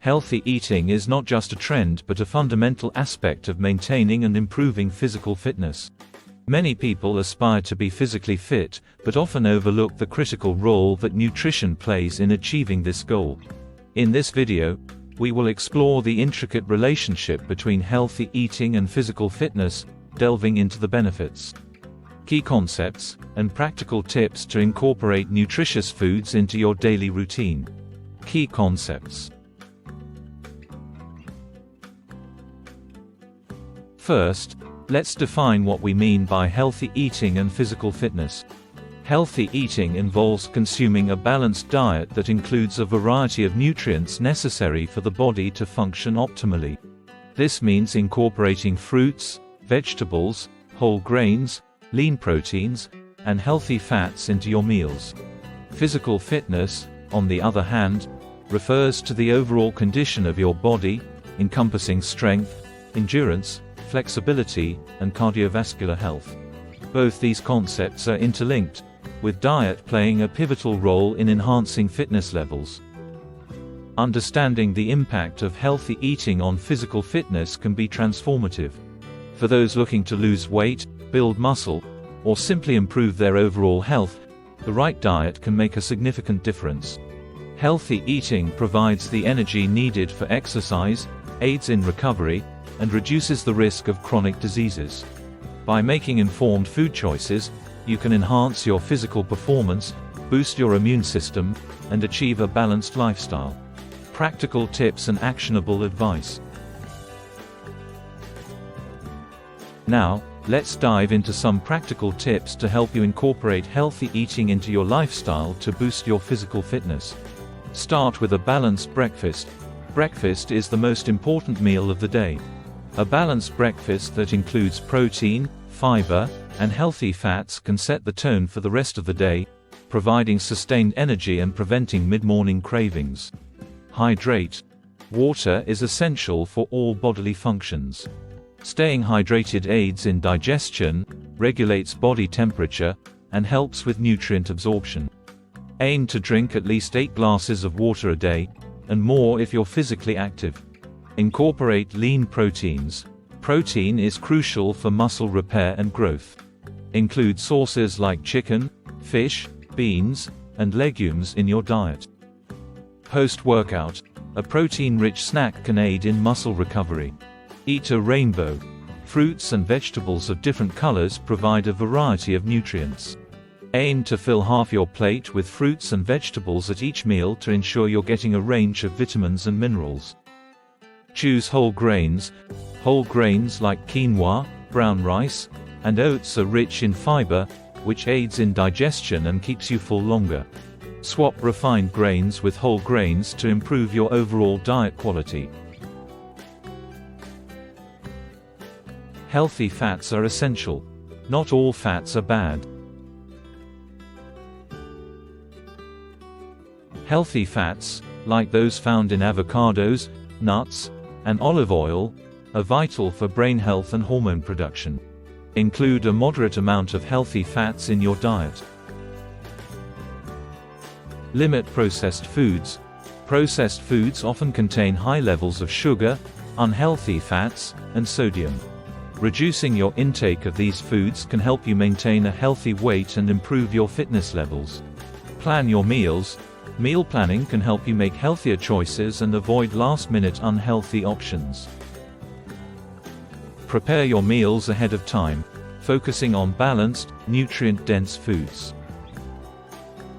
Healthy eating is not just a trend but a fundamental aspect of maintaining and improving physical fitness. Many people aspire to be physically fit, but often overlook the critical role that nutrition plays in achieving this goal. In this video, we will explore the intricate relationship between healthy eating and physical fitness, delving into the benefits, key concepts, and practical tips to incorporate nutritious foods into your daily routine. Key concepts. First, let's define what we mean by healthy eating and physical fitness. Healthy eating involves consuming a balanced diet that includes a variety of nutrients necessary for the body to function optimally. This means incorporating fruits, vegetables, whole grains, lean proteins, and healthy fats into your meals. Physical fitness, on the other hand, refers to the overall condition of your body, encompassing strength, endurance, flexibility, and cardiovascular health. Both these concepts are interlinked, with diet playing a pivotal role in enhancing fitness levels. Understanding the impact of healthy eating on physical fitness can be transformative. For those looking to lose weight, build muscle, or simply improve their overall health, the right diet can make a significant difference. Healthy eating provides the energy needed for exercise, aids in recovery, and reduces the risk of chronic diseases. By making informed food choices, you can enhance your physical performance, boost your immune system, and achieve a balanced lifestyle. Practical tips and actionable advice. Now, let's dive into some practical tips to help you incorporate healthy eating into your lifestyle to boost your physical fitness. Start with a balanced breakfast. Breakfast is the most important meal of the day. A balanced breakfast that includes protein, fiber, and healthy fats can set the tone for the rest of the day, providing sustained energy and preventing mid-morning cravings. Hydrate. Water is essential for all bodily functions. Staying hydrated aids in digestion, regulates body temperature, and helps with nutrient absorption. Aim to drink at least 8 glasses of water a day, and more if you're physically active. Incorporate lean proteins. Protein is crucial for muscle repair and growth. Include sources like chicken, fish, beans, and legumes in your diet. Post-workout, a protein-rich snack can aid in muscle recovery. Eat a rainbow. Fruits and vegetables of different colors provide a variety of nutrients. Aim to fill half your plate with fruits and vegetables at each meal to ensure you're getting a range of vitamins and minerals. Choose whole grains. Whole grains like quinoa, brown rice, and oats are rich in fiber, which aids in digestion and keeps you full longer. Swap refined grains with whole grains to improve your overall diet quality. Healthy fats are essential. Not all fats are bad. Healthy fats, like those found in avocados, nuts, and olive oil, are vital for brain health and hormone production. Include a moderate amount of healthy fats in your diet. Limit processed foods. Processed foods often contain high levels of sugar, unhealthy fats, and sodium. Reducing your intake of these foods can help you maintain a healthy weight and improve your fitness levels. Plan your meals. Meal planning can help you make healthier choices and avoid last-minute unhealthy options. Prepare your meals ahead of time, focusing on balanced, nutrient-dense foods.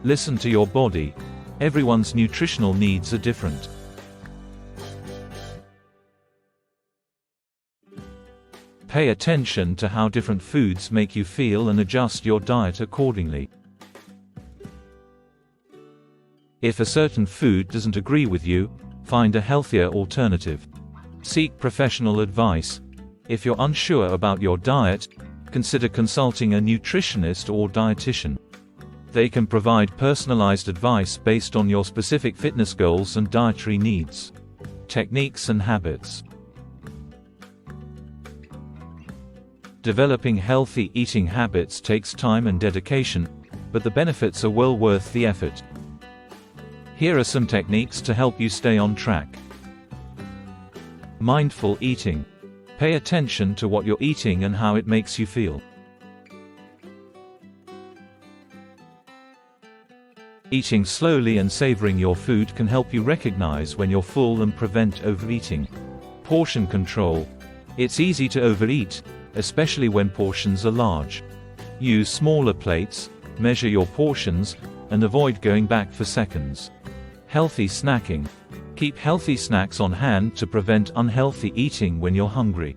Listen to your body. Everyone's nutritional needs are different. Pay attention to how different foods make you feel and adjust your diet accordingly. If a certain food doesn't agree with you, find a healthier alternative. Seek professional advice. If you're unsure about your diet, consider consulting a nutritionist or dietitian. They can provide personalized advice based on your specific fitness goals and dietary needs. Techniques and habits. Developing healthy eating habits takes time and dedication, but the benefits are well worth the effort. Here are some techniques to help you stay on track. Mindful eating. Pay attention to what you're eating and how it makes you feel. Eating slowly and savoring your food can help you recognize when you're full and prevent overeating. Portion control. It's easy to overeat, especially when portions are large. Use smaller plates, measure your portions, and avoid going back for seconds. Healthy snacking. Keep healthy snacks on hand to prevent unhealthy eating when you're hungry.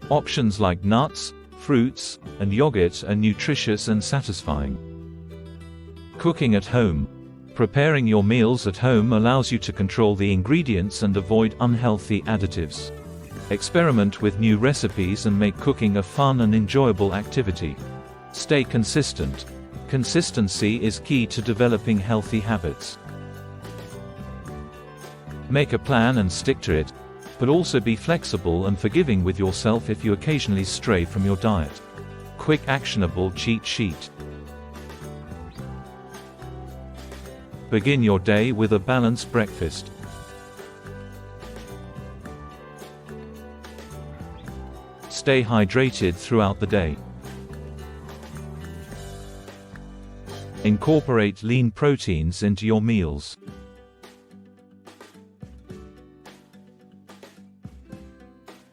Options like nuts, fruits, and yogurt are nutritious and satisfying. Cooking at home. Preparing your meals at home allows you to control the ingredients and avoid unhealthy additives. Experiment with new recipes and make cooking a fun and enjoyable activity. Stay consistent. Consistency is key to developing healthy habits. Make a plan and stick to it, but also be flexible and forgiving with yourself if you occasionally stray from your diet. Quick actionable cheat sheet. Begin your day with a balanced breakfast. Stay hydrated throughout the day. Incorporate lean proteins into your meals.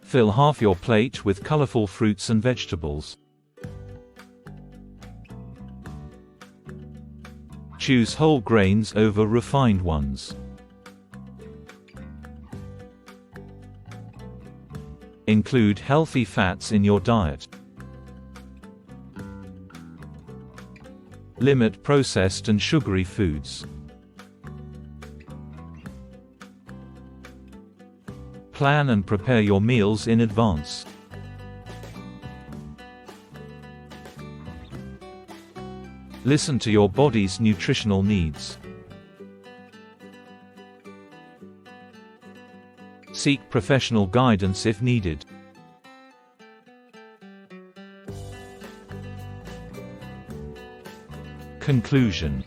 Fill half your plate with colorful fruits and vegetables. Choose whole grains over refined ones. Include healthy fats in your diet. Limit processed and sugary foods. Plan and prepare your meals in advance. Listen to your body's nutritional needs. Seek professional guidance if needed. Conclusion.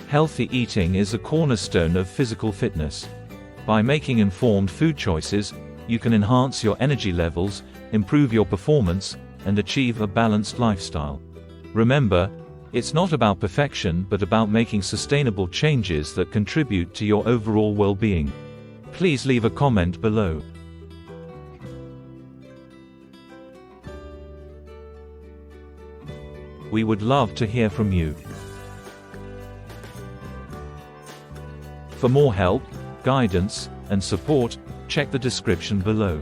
Healthy eating is a cornerstone of physical fitness. By making informed food choices, you can enhance your energy levels, improve your performance, and achieve a balanced lifestyle. Remember, it's not about perfection but about making sustainable changes that contribute to your overall well-being. Please leave a comment below. We would love to hear from you. For more help, guidance, and support, check the description below.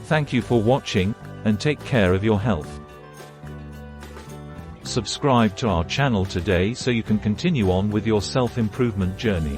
Thank you for watching, and take care of your health. Subscribe to our channel today so you can continue on with your self-improvement journey.